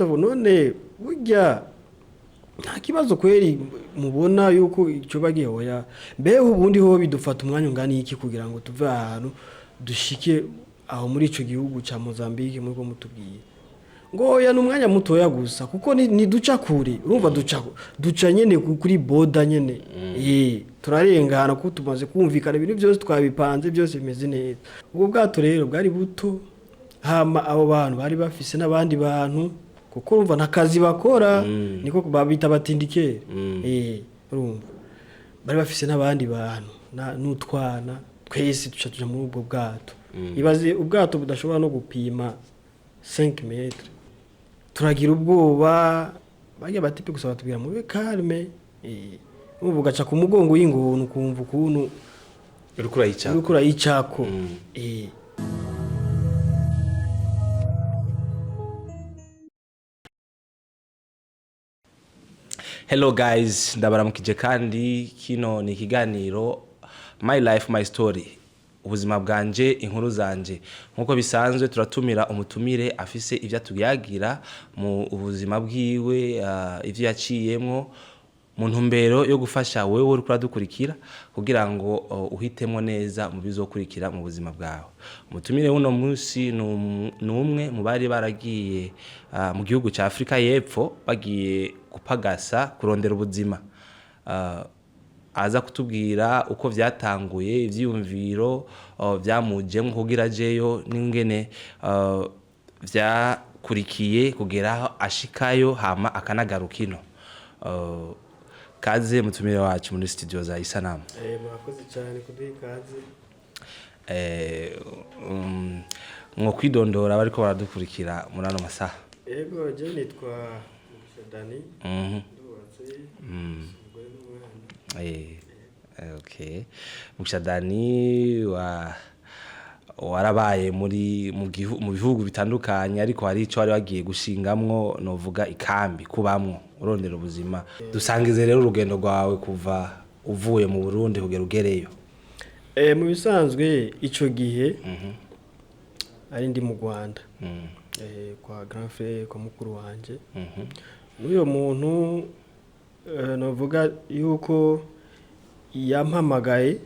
none burya nta kibazo kweri mubona yuko icyo bagiye hoya mbeho ubundi ho bidufata umwanya ungana iki kugira ngo tuve ahantu dushike aho muri ico gihugu ca Mozambique muri ko mutubwiye ngo hoya n'umwanya mutoya gusa kuko ni duca kure urumva duca nyene kuri boda nyene turarengana ko tumaze kumvikana ibintu byose twabipanze byose bimeze neza ubwo bwato rero bwari buto hama abo bantu bari bafise n'abandi bantu kuko urumva nakazi bakora niko babita batindikere urumva bari bafise n'abandi bantu n'utwana twese tuca muri ubwo bwato ibaze ubwato budashobora no gupima 5 metres turagira ubwoba bajya batipe gusaba tubwira mube calme ubu gaca ku mugongo y'ingunu kumva ukuntu urukura yicako Hello guys, ndabaramukije kandi kino ni ikiganiro My Life My Story. Ubuzima bwanje inkuru zanje. Nkuko bisanzwe turatumira umutumire afise ivyo atuyagira mu ubuzima bwiwe, ivyo yaciyemwo mu ntumbero yo gufasha wewe uri kuradukurikira kugira ngo uhitemo neza mu bizokurikira mu buzima bwawe. Umutumire uno munsi numwe mu bari baragiye mu gihugu ca Afrika y'Epfo bagiye kupagasa kurondera ubuzima. Aza kutubwira uko vyatanguye ivyiyumviro vyamujemwe kugira jeyo n'ingene vyakurikiye kugera ashikayo hama akanagarukino. Kaze mutumire wacu muri studio za Isanamu. Murakoze cyane kuduha ikaze. Mwo kwidondora bariko baradukurikira muri ano masaha. Yego je nitwa Dani. Ndubatse. Okay. Mushadani warabaye mu bihugu bitandukanye ariko hari ico wari wagiye gushingamwo novuga ikambi kubamwo urondera ubuzima. Dusangize rero urugendo rwawe kuva uvuye mu Burundi kugera ugereyo. Mu bisanzwe ico gihe ari ndi mu Rwanda. Kwa grand frère kwa mukuru wanje. Uyo muntu novuga yuko yampamagaye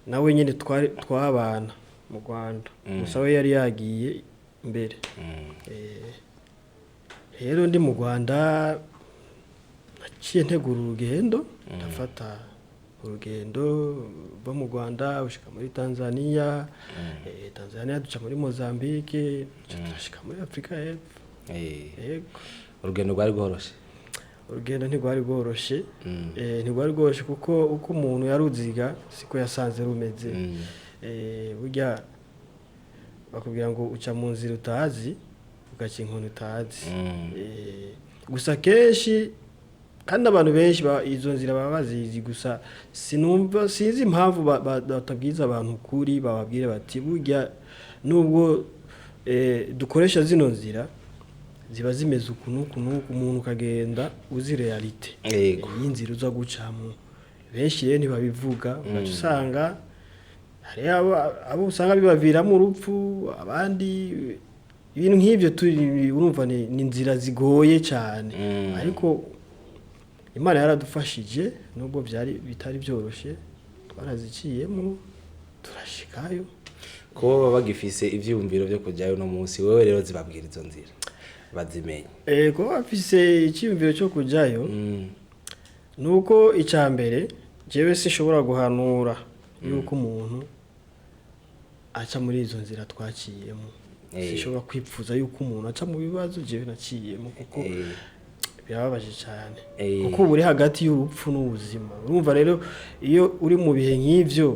nawe nyine twabana mu Rwanda gusa we yari yagiye mbere rero ndi mu Rwanda naciye ntegura urugendo ndafata urugendo bo mu Rwanda ushika muri Tanzania Tanzania duca muri Mozambique dushika muri Afrika y'Epfo urugendo rwari rworoshe urugendo ntigwari rworoshe ntigwari rworoshe kuko uko umuntu yaruziga siko yasanze rumeze burya bakubwira ngo uca mu nzira utazi ugaca inkoni utazi gusa kenshi kandi abantu benshi izo nzira baba bazizi gusa sinzi impamvu batabwiza abantu kuri bababwire bati burya nubwo dukoresha zino nzira ziba zimeze ukunuku umuntu ukagenda uzi realite y'inzira uza gucamo benshi rero ntibabivuga usanga hari abo usanga bibaviramo urupfu abandi ibintu nk'ibyo urumva ni inzira zigoye cyane ariko Imana yaradufashije nubwo bitari byoroshye twaraziciyemo turashikayo ko bagifise ivyumviro byo kujyayo no munsi wewe rero zibabwira izo nzira bazimenye ko bafise icyumviro cyo kujyayo nuko icambere jewe sinshobora guhanura yuko umuntu aca muri izo nzira twaciyemo sinshobora kwipfuza yuko umuntu aca mu bibazo jewe naciyemo kuko birababaje cyane kuko buri hagati y'urupfu n'ubuzima urumva rero iyo uri mu bihe nk'ivyo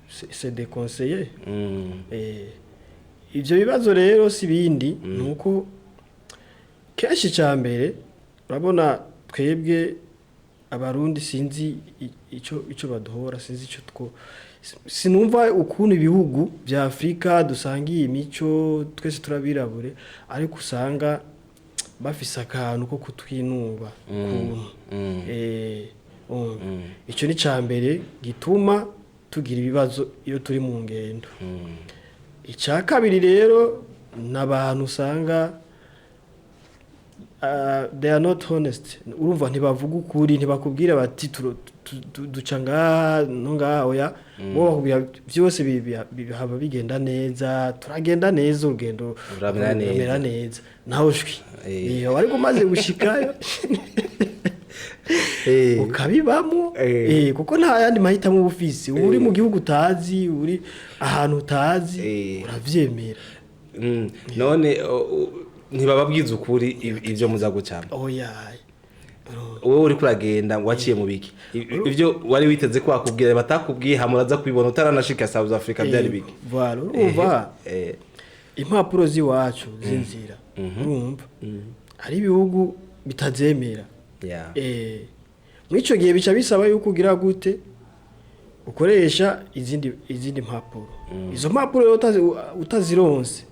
c'est déconseillé ivyo bibazo rero si bindi nuko kenshi cyambere urabona twebwe abarundi sinzi ico baduhora sinzi ico sinumva ukuntu ibihugu bya Afrika dusangiye imico twese turabirabure ariko usanga bafise akantu ko kutwinuba ico ni cambere gituma tugira ibibazo iyo turi mu ngendo icya kabiri rero n'abantu usanga they are not honest urumva ntibavuga ukuri ntibakubwira bati duca ngaha no ngaha oya bo bakubwira byose bihaba bigenda neza turagenda neza urugendo ruramera neza naho shwi iyo ariko maze gushikayo ukabibamo kuko nta yandi mahitamo ubufisi uri mu gihugu utazi uri ahantu utazi uravyemera none ntibababwiza ukuri ivyo muza gucama oya wowe uri kuragenda waciye mu biki ivyo wari witeze ko bakubwira batakubwiye hamuraza kubibona utaranashika South Africa byari biki voilà urumva impapuro ziwacu zinzira urumva ari ibihugu bitazemera mwico gihe bica bisaba yuko ugira gute ukoresha izindi mpapuro izo mpapuro utazironse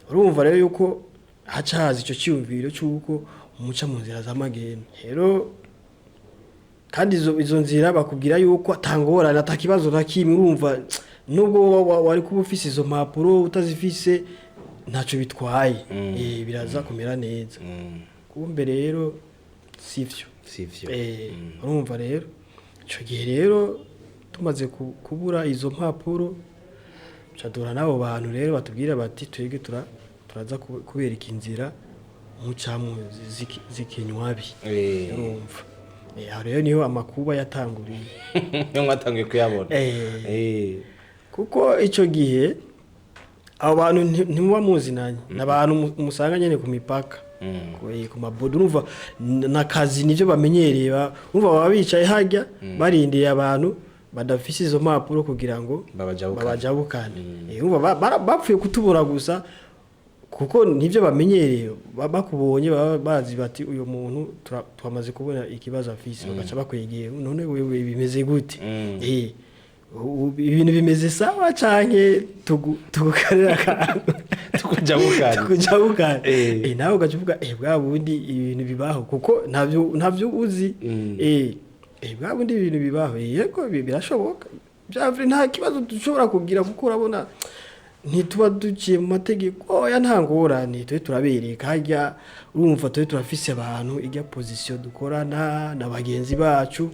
urumva rero yuko haca haza icyo cyumviro cyuko umuca mu nzira z'amagendo rero kandi izo nzira bakubwira yuko atangorana atakibazo nakimwe urumva nubwo wari kuba ufise izo mpapuro utazifise ntacyo bitwaye biraza kumera neza kumbe rero sivyo urumva rero icyo gihe rero tumaze kubura izo mpapuro cadura nabo bantu rero batubwira bati twege turaza kubereka inzira mucamu zikinywabi urumva rero niho amakuba yatanguriye niyo mwatangiye kuyabona kuko icyo gihe abo bantu ntimuba muzinanye n'abantu musanga nyene ku mipaka ku mabodo urumva nakazi nivyo bamenyereye urumva baba bicaye hajya barindiye abantu badafise izo mpapuro kugira ngo babajabukane urumva bapfuye kutubura gusa kuko nivyo bamenyereye bakubonye bazi bati uyu muntu twamaze kubona ikibazo afise bagaca bakwegeye none wewe bimeze gute ibintu bimeze sawa canke tugukarira tukujabukane nawe ugacuvuga bwa bundi ibintu bibaho kuko ntavyo uzi bwa bundi ibintu bibaho yego birashoboka byavre nta kibazo dushobora kugira kuko urabona ntituba duciye mu mategeko oya nta ngorane twe turabereka hajya urumva twe turafise abantu ijya position dukorana na bagenzi bacu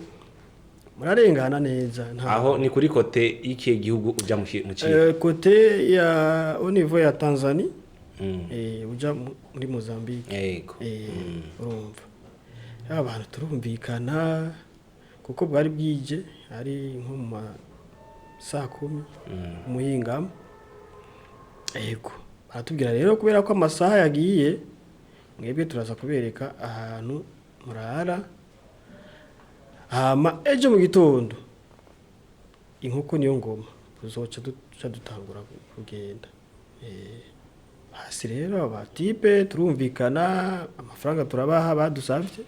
murarengana neza aho ni kuri kote y'iki gihugu uja mu kigo kote ya au niveau ya Tanzania uja muri Mozambique yego urumva abantu turumvikana kuko bwari bwije ari nko mu saa 10 umuhingamo yego baratubwira rero kubera ko amasaha yagiye mwebwe turaza kubereka ahantu murara hama ejo mu gitondo inkoko niyo ngoma tuzoca dutangura kugenda hasi rero abatipe turumvikana amafaranga turabaha badusavye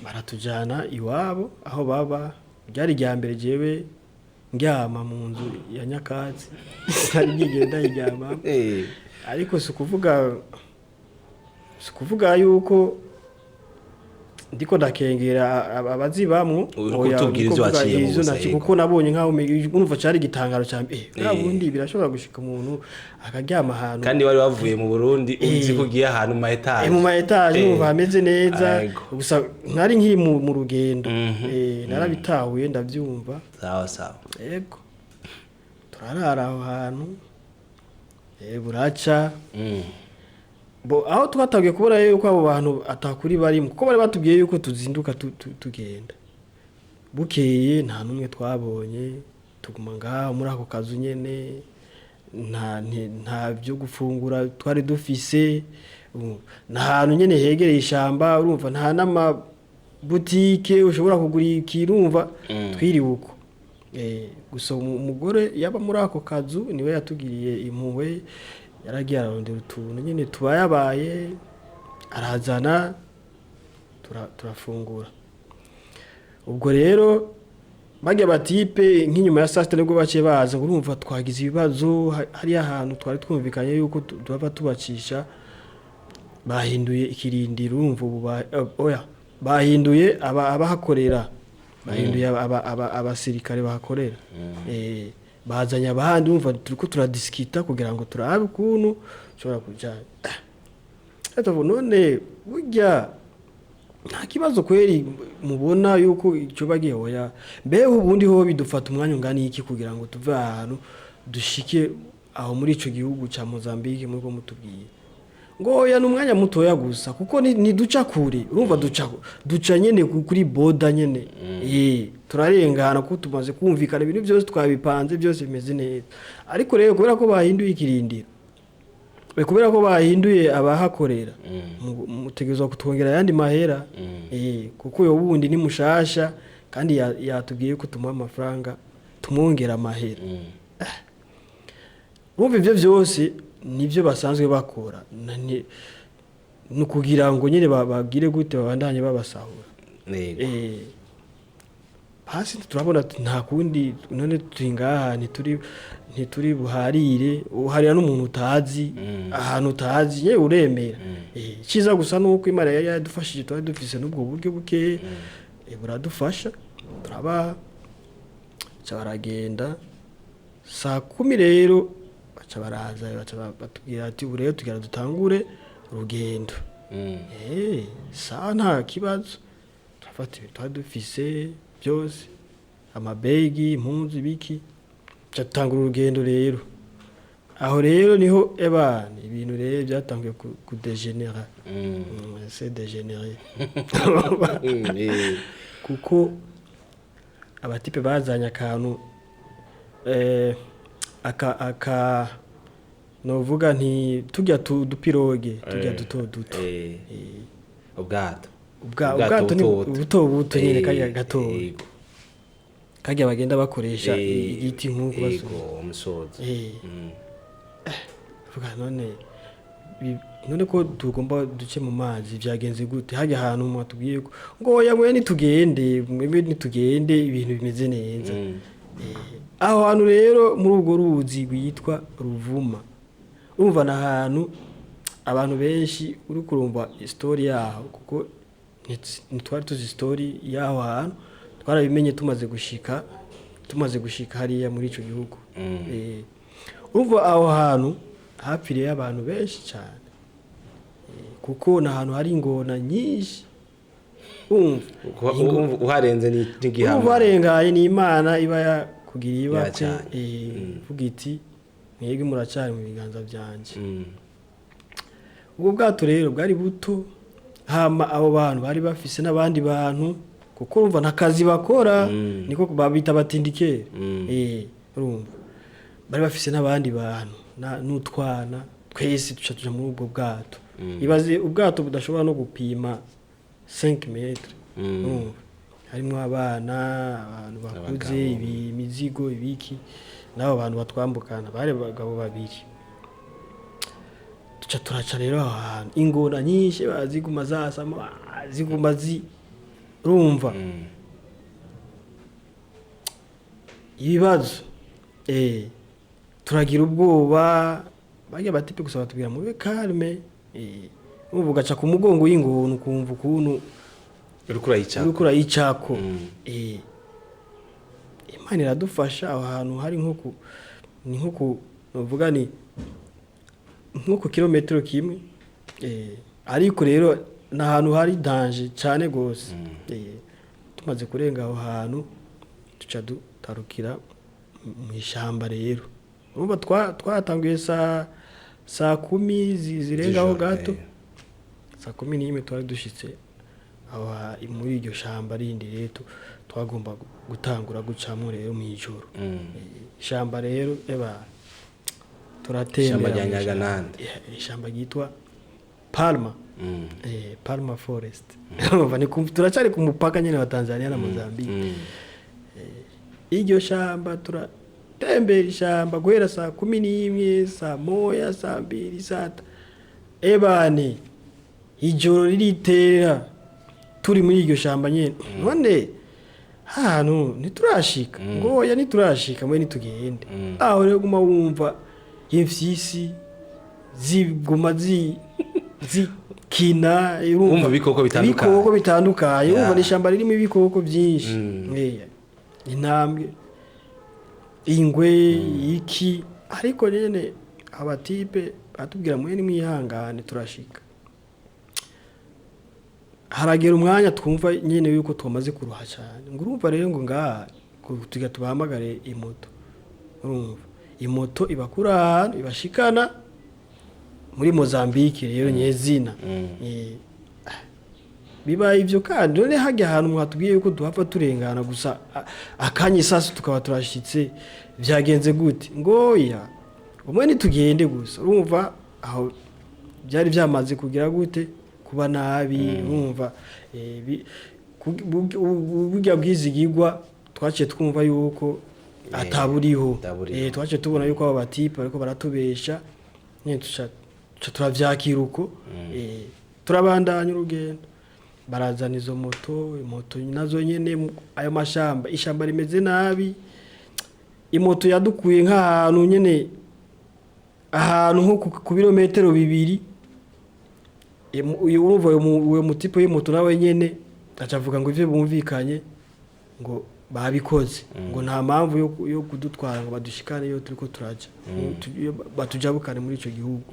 baratujana iwabo aho baba byari rya mbere jewe ndyama mu nzu ya nyakatsi ari ngigenda yijyama ariko sukuvuga yuko ndiko ndakengera abazibamwo kutubwira izo waciye kuko nabonye nkaho urumva cyari gitangaro cyane bundi birashobora gushika umuntu akaryama ahantu kandi wari wavuye mu Burundi uzi kugiye ahantu mu etage mu etage numva hameze neza gusa nkari nkiri mu rugendo narabitahuye ndavyumva sawa yego turarara aho hantu buraca aho twatagiye kubona yuko abo bantu atakuri bari kuko bari batubwiye yuko tuzinduka tugenda bukeye nta numwe twabonye tuguma ngaho muri ako kazu nyene nta byo gufungura twari dufise n'ahantu nyene hegereye ishamba urumva nta nama boutique ushobora kugura ikirumva twiriwe uko gusa umugore yaba muri ako kazu niwe yatugiriye impuhwe yaragiye ararondera utuntu nyene tubayabaye arazana turafungura ubwo rero bagiye batipe nk'inyuma ya saa 6 nibwo baciye baza urumva twagize ibibazo hari ahantu twari twumvikanye yuko tuba tubacisha bahinduye ikirindiro urumva ubu bahinduye abahakorera bahinduye abasirikare bahakorera bazanye abandi umva turiko turadiskita kugira ngo turabe ukuntu ushobora kuja none burya nta kibazo kweri mubona yuko icyo bagiye hoya mbeho ubundi ho bidufata umwanya ungana iki kugira ngo tuve ahantu dushike aho muri ico gihugu ca Mozambique muri ko mutubwiye ngo hoya n'umwanya mutoya gusa kuko ni duca kure urumva duca nyene kuri boda nyene turarengana ko tumaze kumvikana ibintu byose twabipanze byose bimeze neza ariko rero kubera ko bahinduye ikirindiro kubera ko bahinduye abahakorera mutegerezwa kutwongera yandi mahera kuko yo wundi ni mushasha kandi yatubwiye ko tumuha amafaranga tumwongera amahera urumva ivyo byose nivyo basanzwe bakora no kugira ngo nyine babagire gute babandanye babasahura hasi turabona nta kundi none turingaha ntituri buharire uharira n'umuntu utazi ahantu utazi ye uremera kiza gusa nuko Imana yari yadufashije twari dufise n'ubwo buryo buke buradufasha turaba baragenda saa 10 rero baca baraza baca batubwira ati ubu rero tugira dutangure urugendo saa nta kibazo turafata twari dufise byose amabegi impunzi biki cyatangura urugendo rero aho rero niho ibintu rero byatangiye kudegenera c'est dégénéré kuko abatipe bazanya akantu aka novuga nti tujya dupiroge tujya duto ubwato ni buto nyine kajya gato kajya bagenda bakoresha igiti nk'uko umusozi vuga none ko tugomba duce mu mazi byagenze gute hajya ahantu mwatubwiye ngo yamwe nitugende ibintu bimeze neza aho hantu rero muri ubwo ruzi rwitwa Ruvuma urumva na hantu abantu benshi uri kurumva story yaho kuko ntitwari tuzi story yaho hantu twarabimenye tumaze gushika hariya muri ico gihugu urumva aho hantu hapfiriye abantu benshi cyane kuko na hantu hari ingona nyinshi uharenze n'igihama uharengaye ni Imana iba yakugiriye ibakwe vuga iti mwege muracari mu biganza byanje ubwo bwato rero bwari buto hama abo bantu bari bafise n'abandi bantu kuko urumva nakazi bakora niko babita batindikere urumva bari bafise n'abandi bantu n'utwana twese tuja muri ubwo bwato ibaze ubwato budashobora no gupima 5 metres harimo abana abantu bakuze imizigo ibiki nabo bantu batwambukana bare bagabo babiri tuca turaca rero ahantu ingona nyinshi baziguma zasama ziguma rumva ibibazo turagira ubwoba bajya batipe gusaba tubwira mube calme uvuga ca ku mugongo y'ingona ukumva ukuntu urukura yicako Imana iradufasha aho hantu hari nko novuga ni nko ku kilometero kimwe ariko rero na hantu hari danger cyane gose tumaze kurenga aho hantu tuca dutarukira mu ishamba rero urumva twatanguye saa 10 zirengaho gato saa 11 twari dushitse aho muri iryo shamba rindi rero twagomba gutangura gucamo rero mu ijoro ishamba rero turatembera ishamba ryitwa Palma Palma Forest turacari ku mupaka nyene wa Tanzania na Mozambique iryo shamba turatembera ishamba guhera saa 11 saa 1 saa 2 saa ijoro riritera turi muri iryo shamba nyene none hano niturashika ngoya niturashika mwe nitugende aho rero guma wumva imfyisi ziguma zikina urumva ibikoko bitandukanye urumva ni ishamba ririmo ibikoko byinshi intambwe ingwe iki ariko nyene abatipe batubwira mwe ni mwihangane turashika haragera umwanya twumva nyene yuko twamaze kuruha cyane ngo urumva rero ngo ngaha tuga tubahamagare imoto urumva imoto ibakura ahantu ibashikana muri Mozambique rero nyezina biba ivyo kandi none hajya ahantu mwatubwiye yuko duhapfa turengana gusa akanye sasa tukaba turashitse byagenze gute ngoya umwe nitugende gusa urumva aho byari byamaze kugira gute kuba nabi urumva burya bwizigirwa twaciye twumva yuko ataburiho twaciye tubona yuko abo batipe ariko baratubesha nyine turavyakira uko turabandanya urugendo barazana izo moto nazo nyene ayo mashamba ishamba rimeze nabi imoto yadukuye nk'ahantu nyene ahantu nko ku birometero 2 urumva uyo mutipe y'imoto nawe nyene acavuga ngo ivyo bumvikanye ngo babikoze ngo nta mpamvu yo kudutwara ngo badushikane yo turiko turaja batujabukane muri ico gihugu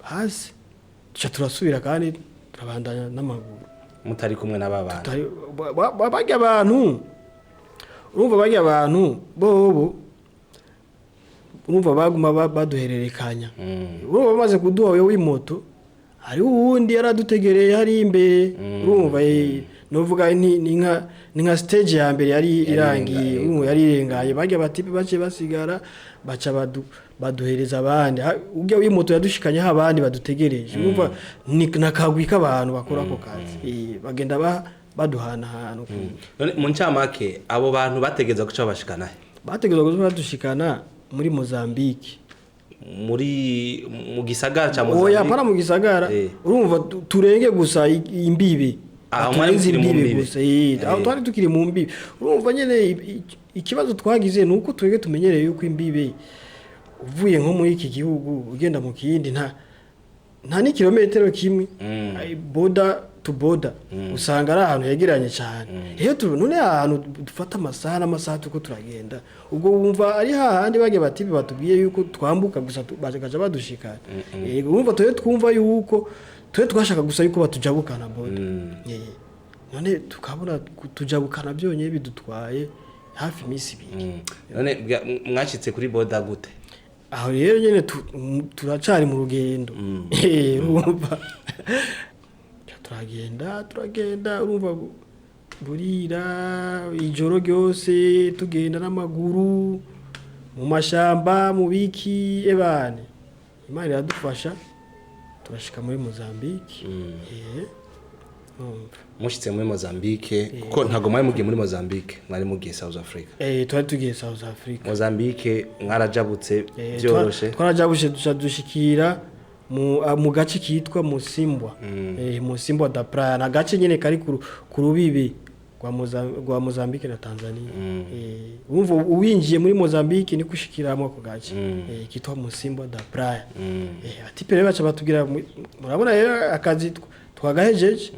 hasi turasubira kandi turabandanya n'amaguru mutari kumwe n'ababana bagya abantu urumva bagya abantu bobo urumva baguma baduhererekanya urumva bamaze kuduha wewe w'imoto hari uwundi yaradutegereye hari imbere urumva novuga ni nka stage ya mbere yari irangiye urumva yari irengaye bagya batipe bace basigara baca baduhereza abandi ujya w'imoto yadushikanye ha abandi badutegereje urumva nakagwi k'abantu bakora ko kazi bagenda baduhana ahantu mu ncamake abo bantu bategeza guca bashikana badushikana muri Mozambique mu gisagara cha Mozambique oya para mu gisagara urumva turenge gusa imbibe turenze imbibe gusa aho twari tukiri mu mbibe urumva nyene ikibazo twagize nuko twege tumenyereye yuko imbibe uvuye nko muri iki gihugu ugenda mu kindi nta ni kilometero kimwe border to border usanga ari ahantu yegeranye cyane none ahantu dufata amasaha n'amasaha tuko turagenda ubwo wumva ari hahandi bage batibe batubwiye yuko twambuka gusa bagaja badushikana wumva twumva yuko twashaka gusa yuko batujabukana border none tukabona tujabukana byonye bidutwaye hafi imisi 2 none mwashitse kuri border gute aho rero nyene turacari mu rugendo urumva turagenda urumva burira ijoro ryose tugenda n'amaguru mu mashamba mu biki ebane Imana iradufasha turashika muri Mozambique mushitse muri Mozambique kuko ntago mwari mugiye muri Mozambique mwari mugiye South Africa twari tugiye South Africa Mozambique mwarajabutse byoroshe twarajabushe dushikira mu gace kitwa Musimbwa da Praia na gace nyene kari ku rubibi rwa Mozambique na Tanzania umva uwinjiye muri Mozambique ni kushikiramo ko gace kitwa Musimbwa da Praia ati pere bacha batugira murabona rero akazi twagahejeje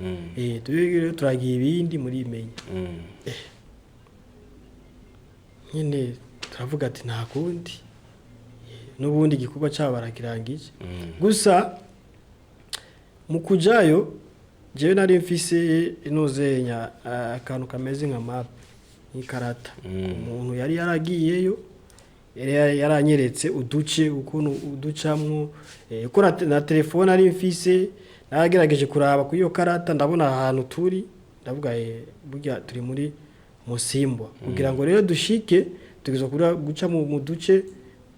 turagiye ibindi muri imenya nyine turavuga ati nta kundi n'ubundi gikorwa cyabo barakirangije gusa mu kujayo jewe nari mfise inozenya akantu kameze nka map n'ikarata umuntu yari yaragiyeyo yaranyeretse uduce ukuntu uducamwo ko na telefone ari mfise nagerageje kuraba ku iyo karata ndabona ahantu turi ndavuga burya turi muri Musimbwa kugira ngo rero dushike tugize guca mu duce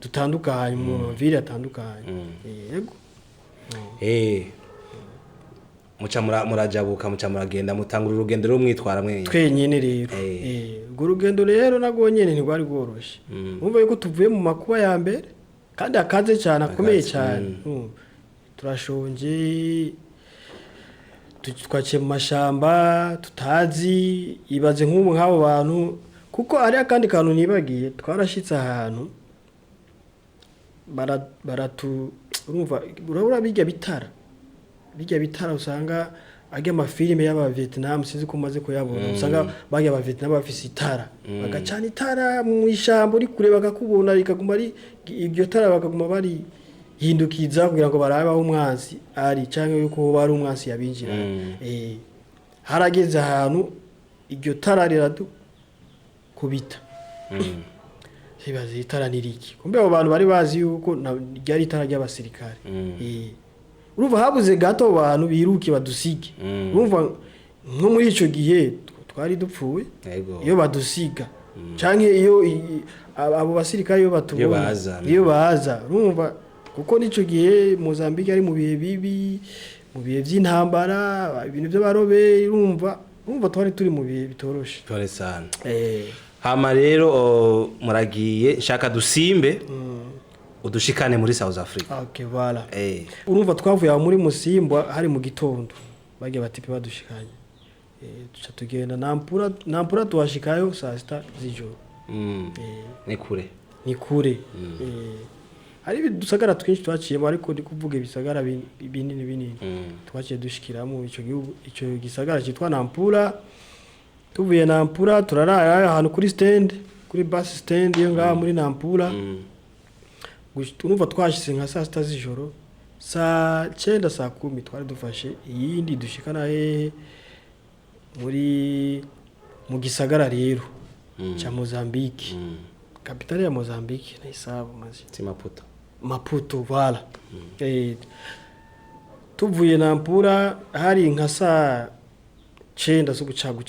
dutandukanye mu ville atandukanye yego muca murajabuka muca muragenda mutangura urugendo rwo mwitwara mwenye twenyene rero go rugendo rero nago nyene ntigwari goroshe umva yuko tuvuye mu makuba ya mbere kandi akaze cyane akomeye cyane turashonje twaciye mu mashamba tutazi ibaze nk'ubu nk'abo bantu kuko ari akandi kantu nibagiye twarashitse ahantu urumva urabura bijya bitara usanga ajya amafilime y'aba Vietnam sinzi ko maze kuyabona usanga bajya aba Vietnam bafise itara bagacana itara mu ishambo uri kureba bakakubona rikaguma ari iryo tara bakaguma bari hindukiza kugira ngo barabe aho umwansi ari cyangwa yuko bari umwansi yabinjira harageze ahantu iryo tara riradu kubita sibaze itara niriki kumbe abo bantu bari bazi yuko ryari itara ry'abasirikare urumva habuze gato abantu biruki badusige urumva nko muri ico gihe twari dupfuye iyo badusiga canke iyo abo basirikare iyo batubona iyo baza urumva kuko nico gihe Mozambique ari mu bihe bibi mu bihe by'intambara ibintu by'abarobe urumva twari turi mu bihe bitoroshe tore sana hama rero muragiye shaka dusimbe udushikane muri South Africa okay voilà urumva twavuye muri Musimbwa hari mu gitondo bagiye batipe badushikanye tuca tugenda nampura tuwashikayo saa 6 z'ijoro ni kure hari dusagara twinshi twaciyemo ariko ndi kuvuga ibisagara binini twaciye dushikiramo ico gisagara cyitwa Nampula tuvuye Nampula turarara ahantu kuri bus stand yo ngaha muri Nampula urumva twashitse nka saa 6 z'ijoro saa 9 saa 10 twari dufashe iyindi dushikana mu gisagara rero cha Mozambique kapitali ya Mozambique na isabu mazi Maputo voilà tuvuye Nampula hari nka saa 9 z'ubucagu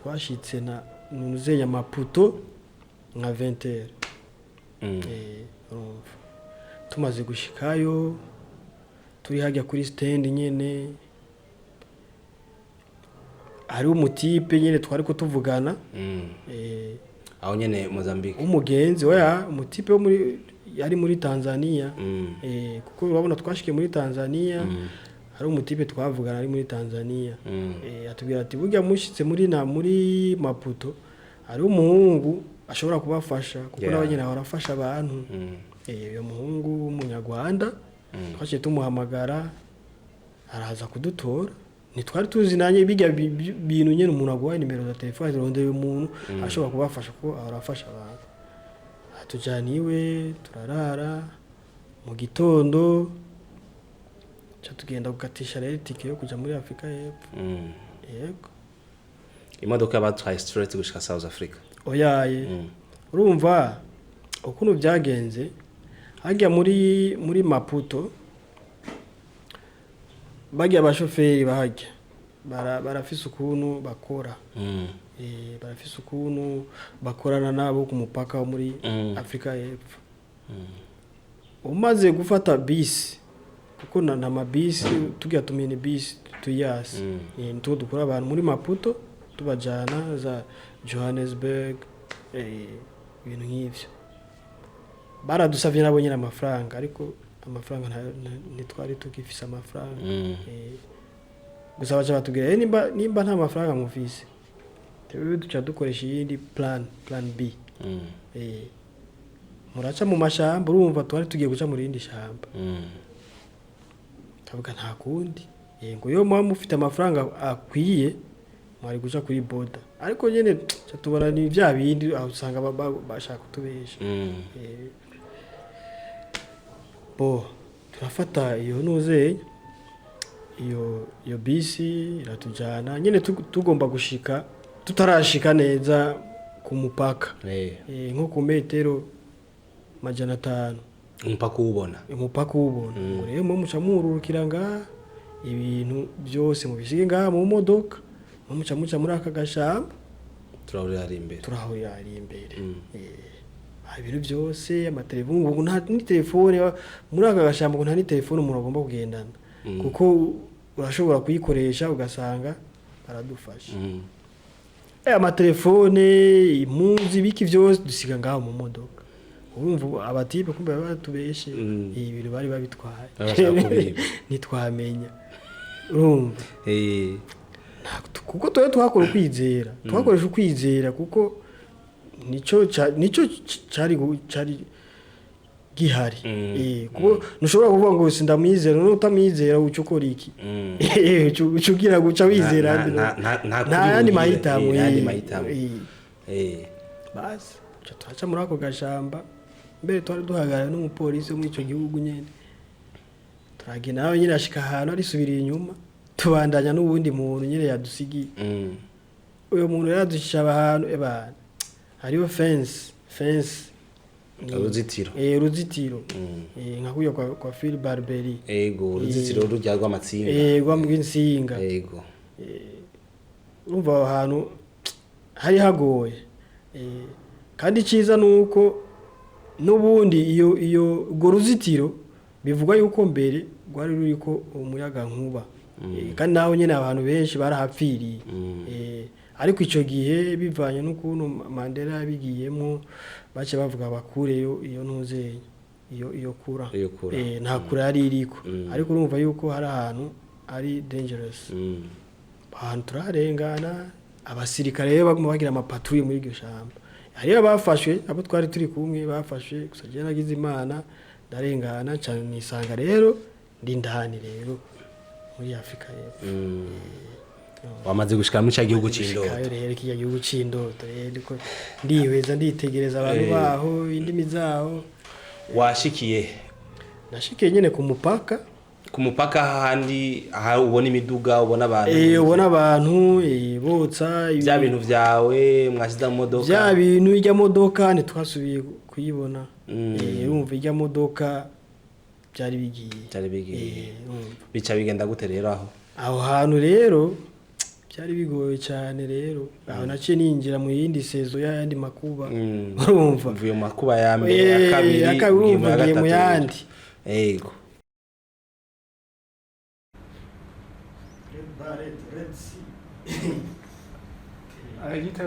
twashitse na nuzenya Maputo nka 20h tumaze gushikayo turi hajya kuri stand nyene hari umutipe nyene twari ko tuvugana aho nyene Mozambique umugenzi umutipe wo yari muri Tanzania kuko urabona twashike muri Tanzania hari umutipe twavugana ari muri Tanzania atubwira ati burya mushitse muri Maputo hari umuhungu ashobora kubafasha kuko nabanyene barafasha abantu uyo muhungu w'umunyarwanda twashye tumuhamagara araza kudutora nitwari tuzinanye bijya bintu nyene umuntu agwaye nimero za telefone rondeye umuntu ashobora kubafasha ko arafasha abantu atujaniwe turarara mu gitondo cha tugenda gukatisha rero tike yo kuja muri Afrika y'Epfo yego imodoka batwaye straight gushika South Africa oyaye urumva ukuntu byagenze hajya muri Maputo bagiye abashoferi bahajya barafise ukuntu bakora barafise ukuntu bakorana nabo ku mupaka wo muri Afrika y'Epfo umaze gufata bisi kuko na mabisi tugiye tumene bisi tuyasi nto dukora abantu muri Maputo tubajana za Johannesburg ibintu nk'ivyo baradusavye nabo nyine amafaranga ariko amafaranga ntitwari tukifisa amafaranga gusa baca batubwira nimba nta mafaranga mufise tewe duca dukoresha yindi plan B muraca mu mashamba urumva twari tugiye guca muri indi shamba tavuga nta kundi ngo yo mufite amafaranga akwiye mwari guca kuri boda ariko nyene tubona ni bya bindi aho usanga bashaka kutubesha turafata iyo nuze iyo bisi iratujana nyene tugomba gushika tutarashika neza ku mupaka nko ku metero 500 umupaka ubona rero muca mururukira nga ibintu byose mu bishige nga mu modoka muca muri aka gashamba turahurira ari imbere ibintu byose amatelefone ngo nta ni telefone muri aka gashamba ngo nta ni telefone umuntu agomba kugendana kuko urashobora kuyikoresha ugasanga baradufasha amatelefone impunzi biki byose dusiga ngaho mu modoka urumva abatipe kumbe batubeshe ibintu bari babitwaye nitwamenya urumva kuko toye twakora kwizera twakoresha ukwizera kuko nico cari gihari kuko nushobora kuvuga ngo sindamwizera no utamwizera ucukora iki ucugira guca wizera nta yandi mahitamo basi twaca muri ako gashamba mbere twari duhagarara n'umupolisi wo muri ico gihugu nyene turagenda nawe nyine ashika ahantu arisubiriye inyuma tubandanya n'ubundi muntu nyine yadusigiye uyo muntu yaducisha ahantu ebana hariho fence uruzitiro nka kuyo kwa Phil Barberi uruzitiro rujya rw'amatsinga rw'insinga urumva aho hantu hari hagoye kandi ciza nuko n'ubundi iyo urwo ruzitiro bivuga yuko mbere rwari ruriko umuyaga nkuba kandi naho nyene abantu benshi barahapfiriye ariko ico gihe bivanye n'ukuntu Mandela yabigiyemo bace bavuga bakureyo iyo ntuzeye iyo kura nta kura yari iriko ariko urumva yuko hari ahantu ari dangerous abantu turarengana abasirikare baguma bagira amapatrouille muri iryo shamba hariyo bafashwe abo twari turi kumwe bafashwe gusa je nagize imana ndarengana cyane nisanga rero ndi ndani rero muri Afrika y'Epfo wamaze gushika mu gihugu c'indoto rero kiya gihugu c'indoto rero ndihweza nditegereza abantu baho indimi zaho washikiye nashikiye nyene ku mupaka handi aha ubona imiduga ubona abantu ubona abantu botsa bya bintu vyawe mwashiza mu modoka bya bintu ijya modoka ntitwasubiye kuyibona urumva ijya modoka byari bigiye bica bigenda gute rero aho hantu rero byari bigoye cyane rero aho naciye ninjira mu yindi sezo y'andi makuba urumva mvuye mu makuba ya mbere ya kabiri mu yandi yego Igice